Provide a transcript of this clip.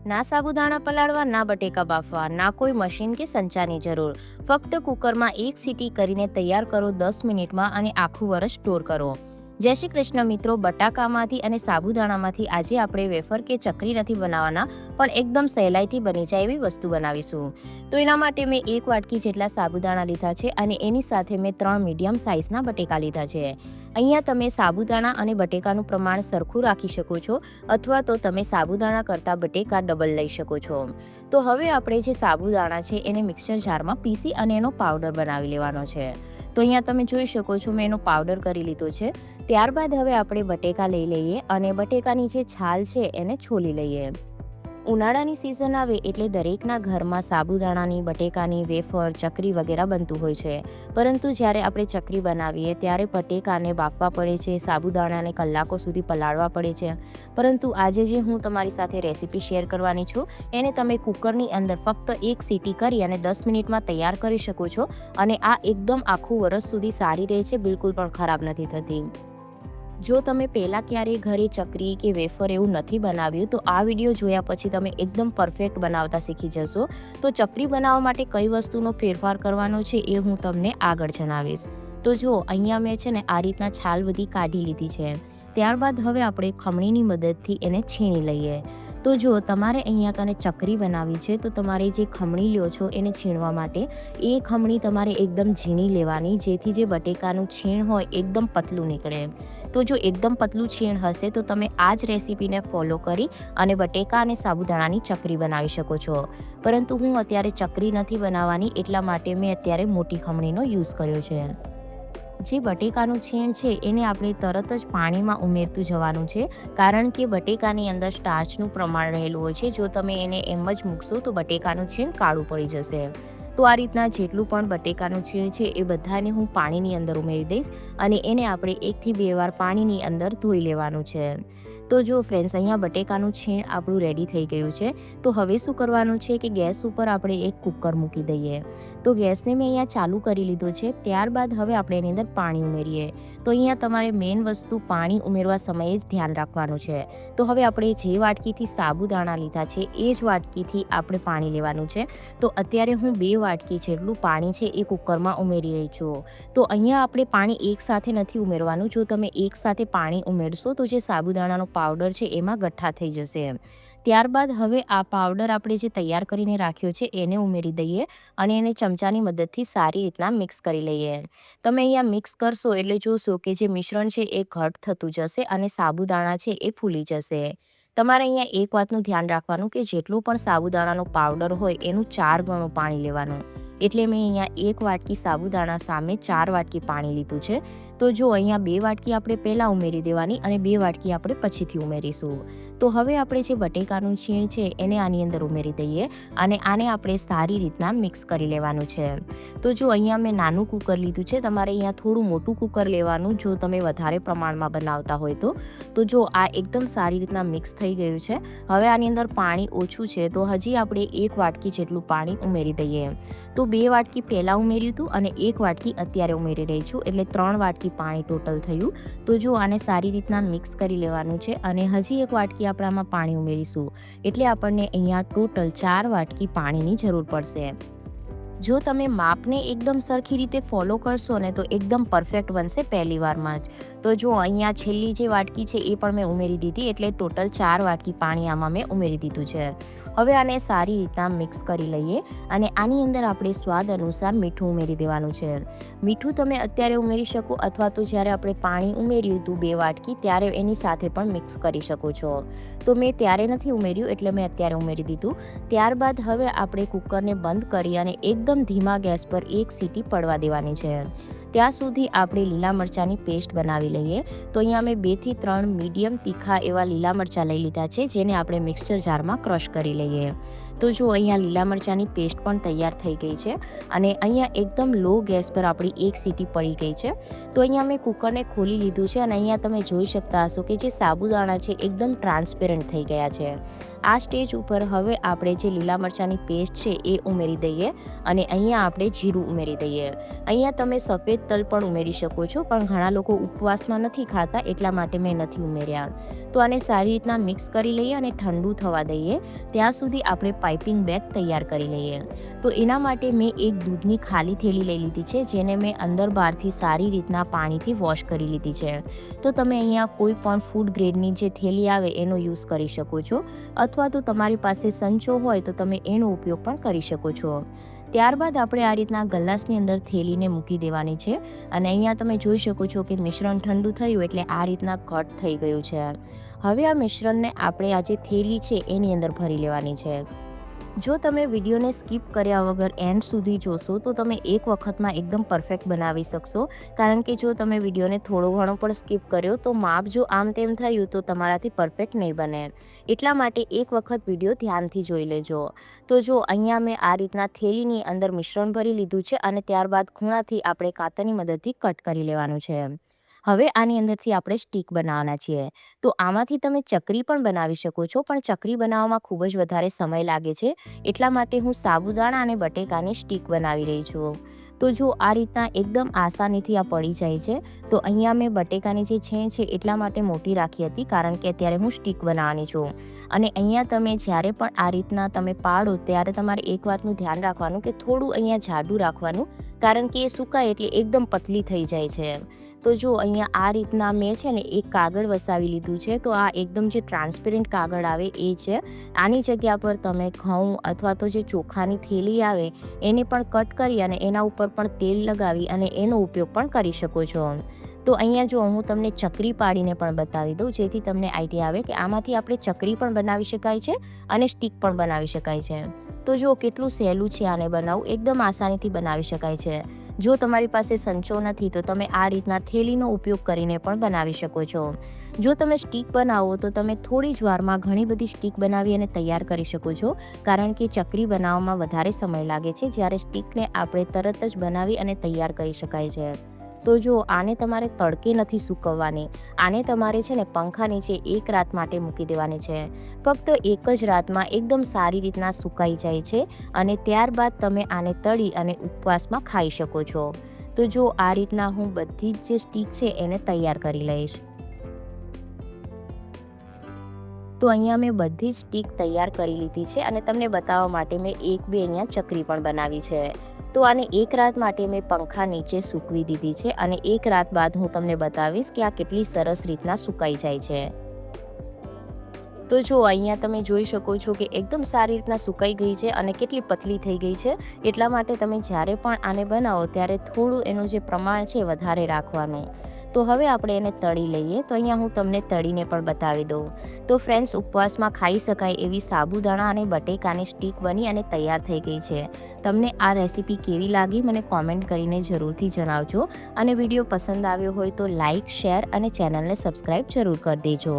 ના સાબુદાણા પલાળવા, ના બટેકા બાફવા, ના કોઈ મશીન કે સંચાની જરૂર. ફક્ત કુકરમાં એક સીટી કરીને તૈયાર કરો 10 મિનિટમાં અને આખું વર્ષ સ્ટોર કરો. જય શ્રી કૃષ્ણ મિત્રો, બટાકામાંથી અને સાબુદાણામાંથી આજે આપણે વેફર કે ચકરી નથી બનાવવાના, પણ એકદમ સહેલાઈથી બની જાય એવી વસ્તુ બનાવીશું. તો એના માટે મેં 1 વાટકી જેટલા સાબુદાણા લીધા છે અને એની સાથે મેં 3 મીડિયમ સાઇઝના બટેકા લીધા છે. અહીંયા તમે સાબુદાણા અને બટેકાનું પ્રમાણ સરખું રાખી શકો છો, અથવા તો તમે સાબુદાણા કરતાં બટેકા ડબલ લઈ શકો છો. તો હવે આપણે જે સાબુદાણા છે એને મિક્સર જારમાં પીસી અને એનો પાવડર બનાવી લેવાનો છે. તો અહીંયા તમે જોઈ શકો છો મેં એનો પાવડર કરી લીધો છે. ત્યારબાદ હવે આપણે બટેકા લઈ લઈએ અને બટેકાની જે છાલ છે એને છોલી લઈએ. ઉનાળાની સિઝન આવે એટલે દરેકના ઘરમાં સાબુદાણાની, બટેકાની વેફર, ચકરી વગેરે બનતું હોય છે. પરંતુ જ્યારે આપણે ચકરી બનાવીએ ત્યારે બટેકાને બાફવા પડે છે, સાબુદાણાને કલાકો સુધી પલાળવા પડે છે. પરંતુ આજે જે હું તમારી સાથે રેસીપી શેર કરવાની છું એને તમે કુકરની અંદર ફક્ત 1 સીટી કરી અને 10 મિનિટમાં તૈયાર કરી શકો છો અને આ એકદમ આખું વર્ષ સુધી સારી રહે છે, બિલકુલ પણ ખરાબ નથી થતી. જો તમે પહેલાં ક્યારેય ઘરે ચકરી કે વેફર એવું નથી બનાવ્યું તો આ વિડીયો જોયા પછી તમે એકદમ પરફેક્ટ બનાવતા શીખી જશો. તો ચકરી બનાવવા માટે કઈ વસ્તુનો ફેરફાર કરવાનો છે એ હું તમને આગળ જણાવીશ. તો જો અહીંયા મેં છે ને આ રીતના છાલ બધી કાઢી લીધી છે. ત્યારબાદ હવે આપણે ખમણીની મદદથી એને છીણી લઈએ. તો જો તમારે અહીંયા કને ચકરી બનાવવી છે તો તમારે જે ખમણી લ્યો છો એને છીણવા માટે એ ખમણી તમારે એકદમ ઝીણી લેવાની, જેથી જે બટેકાનું છીણ હોય એકદમ પતલું નીકળે. તો જો એકદમ પતલું છીણ હશે તો તમે આ જ રેસીપીને ફોલો કરી અને બટેકા અને સાબુદાણાની ચકરી બનાવી શકો છો. પરંતુ હું અત્યારે ચકરી નથી બનાવવાની, એટલા માટે મેં અત્યારે મોટી ખમણીનો યુઝ કર્યો છે. જે બટેકાનું છીણ છે એને આપણે તરત જ પાણીમાં ઉમેરતું જવાનું છે, કારણ કે બટેકાની અંદર સ્ટાર્ચનું પ્રમાણ રહેલું હોય છે. જો તમે એને એમ જ મૂકશો તો બટેકાનું છીણ કાળું પડી જશે. તો આ રીતના જેટલું પણ બટેકાનું છીણ છે એ બધાને હું પાણીની અંદર ઉમેરી દઈશ અને એને આપણે 1 થી 2 વાર પાણીની અંદર ધોઈ લેવાનું છે. તો જો ફ્રેન્ડ્સ, અહીંયા બટેકાનું છીણ આપણું રેડી થઈ ગયું છે. તો હવે શું કરવાનું છે કે ગેસ ઉપર આપણે એક કુકર મૂકી દઈએ. તો ગેસને મેં અહીંયા ચાલુ કરી લીધો છે. ત્યારબાદ હવે આપણે એની અંદર પાણી ઉમેરીએ. તો અહીંયા તમારે મેઇન વસ્તુ પાણી ઉમેરવા સમયે જ ધ્યાન રાખવાનું છે. તો હવે આપણે જે વાટકીથી સાબુદાણા લીધા છે એ જ વાટકીથી આપણે પાણી લેવાનું છે. તો અત્યારે હું 2 વાટકી જેટલું પાણી છે એ કુકરમાં ઉમેરી રહી છું. તો અહીંયા આપણે પાણી એકસાથે નથી ઉમેરવાનું. જો તમે એકસાથે પાણી ઉમેરશો તો જે સાબુદાણાનો પાવડર છે એમાં ગઠ્ઠા થઈ જશે. ત્યારબાદ હવે આ પાવડર આપણે જે તૈયાર કરીને રાખ્યો છે એને ઉમેરી દઈએ અને એને ચમચાની મદદથી સારી રીતના મિક્સ કરી લઈએ. તમે અહીંયા મિક્સ કરશો એટલે જોશો કે જે મિશ્રણ છે એ ઘટ થતું જશે અને સાબુદાણા છે એ ફૂલી જશે. તમારે અહીંયા એક વાતનું ધ્યાન રાખવાનું કે જેટલું પણ સાબુદાણાનો પાવડર હોય એનું 4 ગણું પાણી લેવાનું. એટલે મેં અહીંયા 1 વાટકી સાબુદાણા સામે 4 વાટકી પાણી લીધું છે. તો જો અહીંયા 2 વાટકી આપણે પહેલાં ઉમેરી દેવાની અને 2 વાટકી આપણે પછીથી ઉમેરીશું. તો હવે આપણે જે બટેકાનું છીણ છે એને આની અંદર ઉમેરી દઈએ અને આને આપણે સારી રીતના મિક્સ કરી લેવાનું છે. તો જો અહીંયા મેં નાનું કુકર લીધું છે, તમારે અહીંયા થોડું મોટું કુકર લેવાનું જો તમે વધારે પ્રમાણમાં બનાવતા હોય તો. તો જો આ એકદમ સારી રીતના મિક્સ થઈ ગયું છે. હવે આની અંદર પાણી ઓછું છે તો હજી આપણે 1 વાટકી જેટલું પાણી ઉમેરી દઈએ. તો 2 વાટકી પહેલાં ઉમેર્યું હતું અને 1 વાટકી અત્યારે ઉમેરી રહી છું, એટલે 3 વાટકી પાણી ટોટલ થયું. તો જો આને સારી રીતના મિક્સ કરી લેવાનું છે અને હજી 1 વાટકી આપણે આમાં પાણી ઉમેરીશું, એટલે આપણને અહીંયા ટોટલ 4 વાટકી પાણીની જરૂર પડશે. જો તમે માપને એકદમ સરખી રીતે ફોલો કરશો ને તો એકદમ પરફેક્ટ બનશે પહેલી વારમાં જ. તો જો અહીંયા છેલ્લી જે વાટકી છે એ પણ મેં ઉમેરી દીધી, એટલે ટોટલ 4 વાટકી પાણી આમાં મેં ઉમેરી દીધું છે. હવે આને સારી રીતના મિક્સ કરી લઈએ અને આની અંદર આપણે સ્વાદ અનુસાર મીઠું ઉમેરી દેવાનું છે. મીઠું તમે અત્યારે ઉમેરી શકો અથવા તો જ્યારે આપણે પાણી ઉમેર્યું હતું 2 વાટકી ત્યારે એની સાથે પણ મિક્સ કરી શકો છો. તો મેં ત્યારે નથી ઉમેર્યું એટલે મેં અત્યારે ઉમેરી દીધું. ત્યારબાદ હવે આપણે કુકરને બંધ કરી અને એકદમ ધીમા ગેસ પર 1 સીટી પડવા દેવાની છે. ત્યાં સુધી આપણે લીલા મરચાંની પેસ્ટ બનાવી લઈએ. તો અહીંયા મેં 2 થી 3 મીડિયમ તીખા એવા લીલા મરચાં લઈ લીધા છે, જેને આપણે મિક્સર જારમાં ક્રશ કરી લઈએ. તો જો અહીંયા લીલા મરચાંની પેસ્ટ પણ તૈયાર થઈ ગઈ છે અને અહીંયા એકદમ લો ગેસ પર આપણી એક સીટી પડી ગઈ છે. તો અહીંયા મેં કુકરને ખોલી લીધું છે અને અહીંયા તમે જોઈ શકતા હશો કે જે સાબુદાણા છે એકદમ ટ્રાન્સપેરન્ટ થઈ ગયા છે. આ સ્ટેજ ઉપર હવે આપણે જે લીલા મરચાંની પેસ્ટ છે એ ઉમેરી દઈએ અને અહીંયા આપણે જીરું ઉમેરી દઈએ. અહીંયા તમે સફેદ તલ પણ ઉમેરી શકો છો, પણ ઘણા લોકો ઉપવાસમાં નથી ખાતા એટલા માટે મેં નથી ઉમેર્યા. તો આને સારી રીતના મિક્સ કરી લઈએ અને ઠંડુ થવા દઈએ. ત્યાં સુધી આપણે પાઇપિંગ બેગ તૈયાર કરી લઈએ. તો એના માટે મેં એક દૂધની ખાલી થેલી લઈ લીધી છે, જેને મેં અંદર બહારથી સારી રીતના પાણીથી વોશ કરી લીધી છે. તો તમે અહીંયા કોઈ પણ ફૂડ ગ્રેડની જે થેલી આવે એનો યુઝ કરી શકો છો, અથવા તો તમારી પાસે સંચો હોય તો તમે એનો ઉપયોગ પણ કરી શકો છો. ત્યારબાદ આપણે આ રીતના ગ્લાસની અંદર થેલીને મૂકી દેવાની છે અને અહીંયા તમે જોઈ શકો છો કે મિશ્રણ ઠંડુ થયું એટલે આ રીતના ઘટ થઈ ગયું છે. હવે આ મિશ્રણને આપણે આ જે થેલી છે એની અંદર ભરી લેવાની છે. જો તમે વિડીયોને સ્કીપ કર્યા વગર એન્ડ સુધી જોશો તો તમે એક વખતમાં એકદમ પરફેક્ટ બનાવી શકશો, કારણ કે જો તમે વિડીયોને થોડો ઘણો પણ સ્કીપ કર્યો તો માપ જો આમ તેમ થયું તો તમારાથી પરફેક્ટ નહીં બને. એટલા માટે એક વખત વિડીયો ધ્યાનથી જોઈ લેજો. તો જો અહીંયા મેં આ રીતના થેલીની અંદર મિશ્રણ ભરી લીધું છે અને ત્યારબાદ ખૂણાથી આપણે કાતરની મદદથી કટ કરી લેવાનું છે. હવે આની અંદરથી આપણે સ્ટીક બનાવવાના છીએ. તો આમાંથી તમે ચકરી પણ બનાવી શકો છો, પણ ચકરી બનાવવામાં ખૂબ જ વધારે સમય લાગે છે, એટલા માટે હું સાબુદાણા અને બટેકાની સ્ટીક બનાવી રહી છું. તો જો આ રીતના એકદમ આસાનીથી આ પડી જાય છે. તો અહીંયા મેં બટેકાની જે છેણ છે એટલા માટે મોટી રાખી હતી, કારણ કે અત્યારે હું સ્ટીક બનાવવાની છું. અને અહીંયા તમે જ્યારે પણ આ રીતના તમે પાડો ત્યારે તમારે એક વાતનું ધ્યાન રાખવાનું કે થોડું અહીંયા જાડું રાખવાનું, કારણ કે એ સુકાય એટલે એકદમ પતલી થઈ જાય છે. તો જો અહીંયા આ રીતના મેં છે ને એક કાગળ વસાવી લીધું છે. તો આ એકદમ જે ટ્રાન્સપેરન્ટ કાગળ આવે એ છે. આની જગ્યા પર તમે ઘઉં અથવા તો જે ચોખાની થેલી આવે એને પણ કટ કરી અને એના ઉપર પણ તેલ લગાવી અને એનો ઉપયોગ પણ કરી શકો છો. તો અહીંયા જો હું તમને ચકરી પાડીને પણ બતાવી દઉં, જેથી તમને આઈડિયા આવે કે આમાંથી આપણે ચકરી પણ બનાવી શકાય છે અને સ્ટીક પણ બનાવી શકાય છે. તો જો કેટલું સહેલું છે આને બનાવવું, એકદમ આસાનીથી બનાવી શકાય છે. જો તમારી પાસે સંચો નથી તો તમે આ રીતના થેલીનો ઉપયોગ કરીને પણ બનાવી શકો છો. જો તમે સ્ટીક બનાવો તો તમે થોડી જ વારમાં ઘણી બધી સ્ટીક બનાવી અને તૈયાર કરી શકો છો, કારણ કે ચકરી બનાવવામાં વધારે સમય લાગે છે, જ્યારે સ્ટીકને આપણે તરત જ બનાવી અને તૈયાર કરી શકાય છે. તો જો આને તમારે તડકે નથી સૂકવવાની, આને તમારે છે ને પંખા નીચે એક રાત માટે મૂકી દેવાની છે. ફક્ત એક જ રાતમાં એકદમ સારી રીતના સુકાઈ જાય છે અને ત્યારબાદ તમે આને તળી અને ઉપવાસમાં ખાઈ શકો છો. તો જો આ રીતના હું બધી જ જે સ્ટીક છે એને તૈયાર કરી લઈશ. તો અહીંયા મેં બધી જ સ્ટીક તૈયાર કરી લીધી છે અને તમને બતાવવા માટે મેં એક બે અહીંયા ચકરી પણ બનાવી છે. તો આને એક રાત માટે મેં પંખા નીચે સૂકવી દીધી છે અને એક રાત બાદ હું તમને બતાવીશ કે આ કેટલી સરસ રીતના સુકાઈ જાય છે. તો જો અહીંયા તમે જોઈ શકો છો કે એકદમ સારી રીતના સુકાઈ ગઈ છે અને કેટલી પતલી થઈ ગઈ છે. એટલા માટે તમે જ્યારે પણ આને બનાવો ત્યારે થોડું એનું જે પ્રમાણ છે વધારે રાખવાનું. તો હવે આપણે એને તળી લઈએ. તો અહીંયા હું તમને તળીને પણ બતાવી દઉં. તો ફ્રેન્ડ્સ, ઉપવાસમાં ખાઈ શકાય એવી સાબુદાણા અને બટેકાની સ્ટીક બની અને તૈયાર થઈ ગઈ છે. તમને આ રેસીપી કેવી લાગી મને કોમેન્ટ કરીને જરૂરથી જણાવજો અને વિડીયો પસંદ આવ્યો હોય તો લાઇક, શેર અને ચેનલને સબસ્ક્રાઈબ જરૂર કરી દેજો.